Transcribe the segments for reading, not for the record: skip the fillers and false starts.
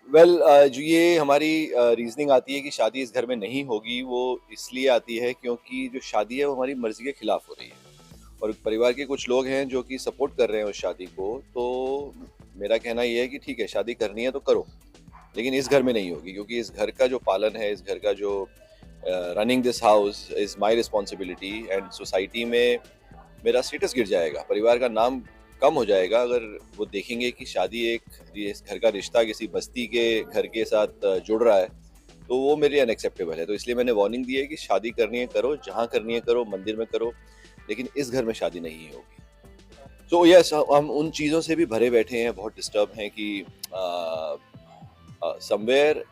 जो ये हमारी रीज़निंग आती है कि शादी इस घर में नहीं होगी, वो इसलिए आती है क्योंकि जो शादी है वो हमारी मर्ज़ी के खिलाफ़ हो रही है और परिवार के कुछ लोग हैं जो कि सपोर्ट कर रहे हैं उस शादी को। तो मेरा कहना ये है कि ठीक है, शादी करनी है तो करो, लेकिन इस घर में नहीं होगी क्योंकि इस घर का जो पालन है, इस घर का जो running this house is my responsibility and society में मेरा स्टेटस गिर जाएगा, परिवार का नाम कम हो जाएगा अगर वो देखेंगे कि शादी एक ये इस घर का रिश्ता किसी बस्ती के घर के साथ जुड़ रहा है, तो वो मेरे लिए अनएक्सेप्टेबल है। तो इसलिए मैंने वार्निंग दी है कि शादी करनी है करो, जहाँ करनी है करो, मंदिर में करो, लेकिन इस घर में शादी नहीं होगी। तो यस, हम उन चीज़ों से भी भरे बैठे हैं, बहुत डिस्टर्ब हैं कि somewhere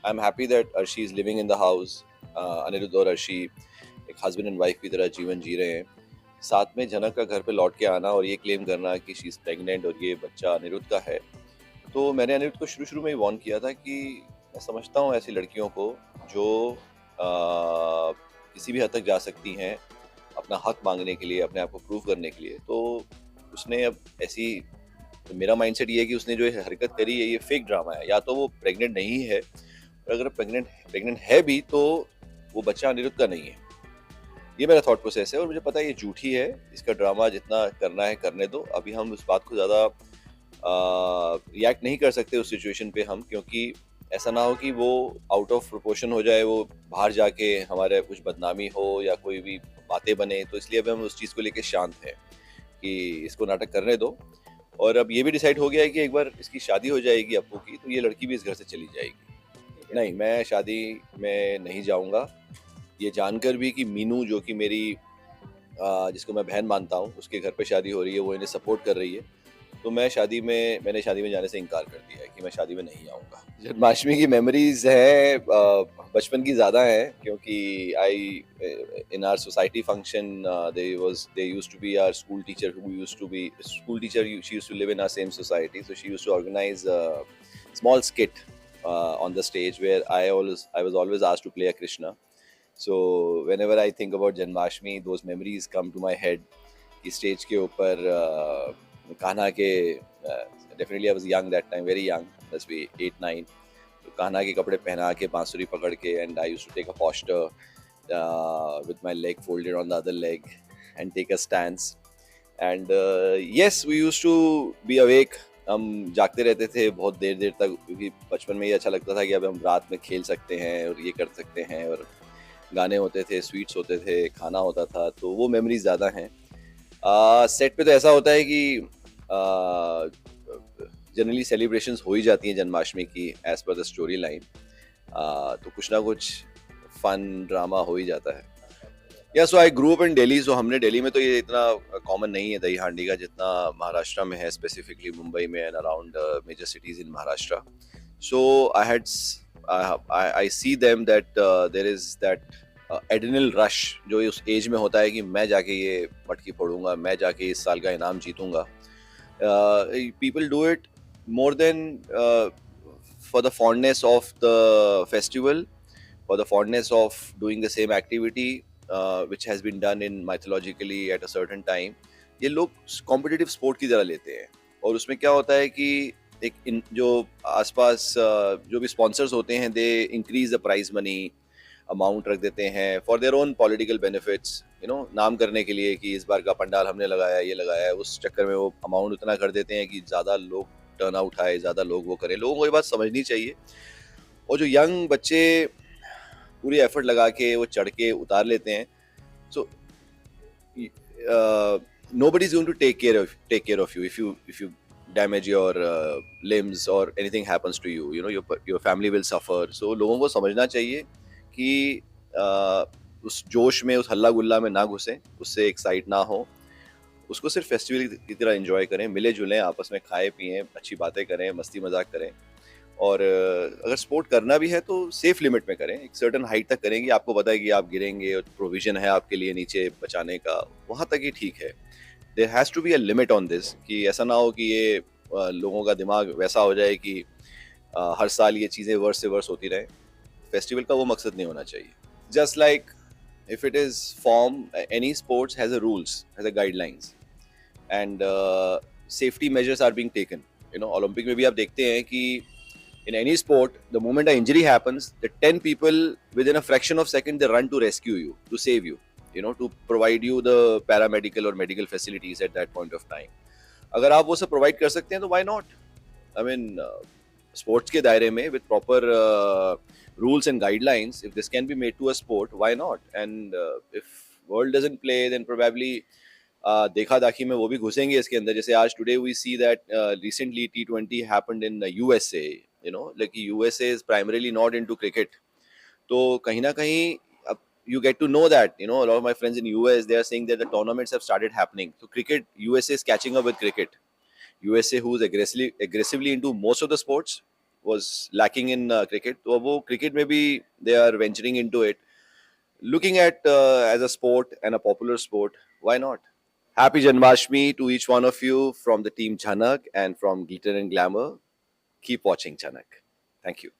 I am happy that Arshi is living in the house. Anirudh और अर्शी एक हस्बैंड एंड वाइफ की तरह जीवन जी रहे हैं। साथ में जनक का घर पे लौट के आना और ये क्लेम करना कि शी इज़ प्रेग्नेंट और ये बच्चा अनिरुद्ध का है। तो मैंने अनिरुद्ध को शुरू-शुरू में ही वार्न किया था कि मैं समझता हूँ ऐसी लड़कियों को जो किसी भी हद तक जा सकती हैं, अपना हक माँगने के लिए, अपने आप को प्रूव करने के लिए। तो उसने अब ऐसी मेरा माइंडसेट ये है कि उसने जो ये हरकत करी है, ये फेक ड्रामा है। या तो वो प्रेग्नेंट नहीं है, और अगर प्रेग्नेंट प्रेग्नेंट है भी तो वो बच्चा अनिरुद्ध का नहीं है। ये मेरा थॉट प्रोसेस है और मुझे पता है ये झूठी है, इसका ड्रामा जितना करना है करने दो। अभी हम उस बात को ज़्यादा रिएक्ट नहीं कर सकते उस सिचुएशन पे हम, क्योंकि ऐसा ना हो कि वो आउट ऑफ प्रोपोर्शन हो जाए, वो बाहर जाके हमारे कुछ बदनामी हो या कोई भी बातें बने। तो इसलिए अभी हम उस चीज़ को लेके शांत हैं कि इसको नाटक करने दो। और अब ये भी डिसाइड हो गया है कि एक बार इसकी शादी हो जाएगी अप्पू की, तो ये लड़की भी इस घर से चली जाएगी। नहीं, मैं शादी में नहीं जाऊँगा। ये जानकर भी कि मीनू जो कि मेरी जिसको मैं बहन मानता हूँ, उसके घर पे शादी हो रही है, वो इन्हें सपोर्ट कर रही है। तो मैंने शादी में जाने से इनकार कर दिया है कि मैं शादी में नहीं आऊँगा। जन्माष्टमी की मेमोरीज़ हैं, बचपन की ज़्यादा हैं क्योंकि in our society function they used to be our school teacher who used to be school teacher she used to live in our same society, so she used to organise small skit on the stage where I was always asked to play a Krishna. So whenever I think about Janmashtami, those memories come to my head कि stage के ऊपर कान्हा के definitely I was young that time, very young, बस भी 8-9। तो कान्हा के कपड़े पहना के बांसुरी पकड़ के and I used to take a poster with my leg folded on the other leg and take a stance. And yes, we used to be awake. हम जागते रहते थे बहुत देर देर तक क्योंकि बचपन में ये अच्छा लगता था कि अब हम रात में खेल सकते हैं और ये कर सकते हैं, और गाने होते थे, स्वीट्स होते थे, खाना होता था, तो वो मेमोरीज ज़्यादा हैं। सेट पे तो ऐसा होता है कि जनरली सेलिब्रेशंस हो ही जाती हैं जन्माष्टमी की as per the story line. तो कुछ ना कुछ फन ड्रामा हो ही जाता है। या सो आई ग्रू अप इन दिल्ली, सो हमने दिल्ली में तो ये इतना कॉमन नहीं है दही हांडी का जितना महाराष्ट्र में है, स्पेसिफिकली मुंबई में and around major cities in Maharashtra. So I see them that there is that adrenal rush जो उस एज में होता है कि मैं जाके ये मटकी फोड़ूंगा, मैं जाके इस साल का इनाम जीतूंगा। People do it more than for the fondness of the festival, for the fondness of doing the same activity which has been done in mythologically at a certain time। ये लोग competitive sport की तरह लेते हैं और उसमें क्या होता है कि जो आसपास जो भी sponsors होते हैं they increase the prize money amount रख देते हैं for their own political benefits, नाम करने के लिए कि इस बार का पंडाल हमने लगाया, ये लगाया है। उस चक्कर में वो अमाउंट उतना कर देते हैं कि ज़्यादा लोग टर्न आउट आए, ज़्यादा लोग वो करें। लोगों को ये बात समझनी चाहिए। और जो यंग बच्चे पूरी एफर्ट लगा के वो चढ़ के उतार लेते हैं, सो nobody is going to take care of you if you damage your limbs or anything happens to you, your family will suffer। So लोगों को समझना चाहिए कि उस जोश में, उस हल्ला गुल्ला में ना घुसें, उससे एक्साइट ना हो, उसको सिर्फ फेस्टिवल की तरह एंजॉय करें, मिले जुलें, आपस में खाएं पिएं, अच्छी बातें करें, मस्ती मजाक करें। और अगर स्पोर्ट करना भी है तो सेफ लिमिट में करें, एक सर्टन हाइट तक करें कि आपको पता है कि आप गिरेंगे और प्रोविजन है आपके लिए नीचे बचाने का, वहाँ तक ही ठीक है। There has to be a limit on this, कि ऐसा ना हो कि ये लोगों का दिमाग वैसा हो जाए कि हर साल ये चीज़ें वर्ष से वर्ष होती रहें। फेस्टिवल का वो मकसद नहीं होना चाहिए। Just like if it is form, any sports has a rules, has a guidelines, and safety measures are being taken। Olympic में भी आप देखते हैं कि In any sport, the moment an injury happens, the 10 people within a fraction of second they run to rescue you, to save you, to provide you the paramedical or medical facilities at that point of time. अगर आप वो सब provide कर सकते हैं तो why not? I mean, sports के दायरे में with proper rules and guidelines, if this can be made to a sport, why not? And if world doesn't play, then probably देखा दाखी में वो भी घुसेंगे इसके अंदर. जैसे आज today we see that recently T20 happened in USA, like USA is primarily not into cricket. तो कहीं ना कहीं अब you get to know that, a lot of my friends in US, they are saying that the tournaments have started happening. So cricket, USA is catching up with cricket. USA, who is aggressively into most of the sports, was lacking in cricket. तो अब वो cricket में भी they are venturing into it, looking at as a sport and a popular sport. Why not? Happy Janmashtami to each one of you from the team Jhanak and from Glitter and Glamour. Keep watching Jhanak. Thank you.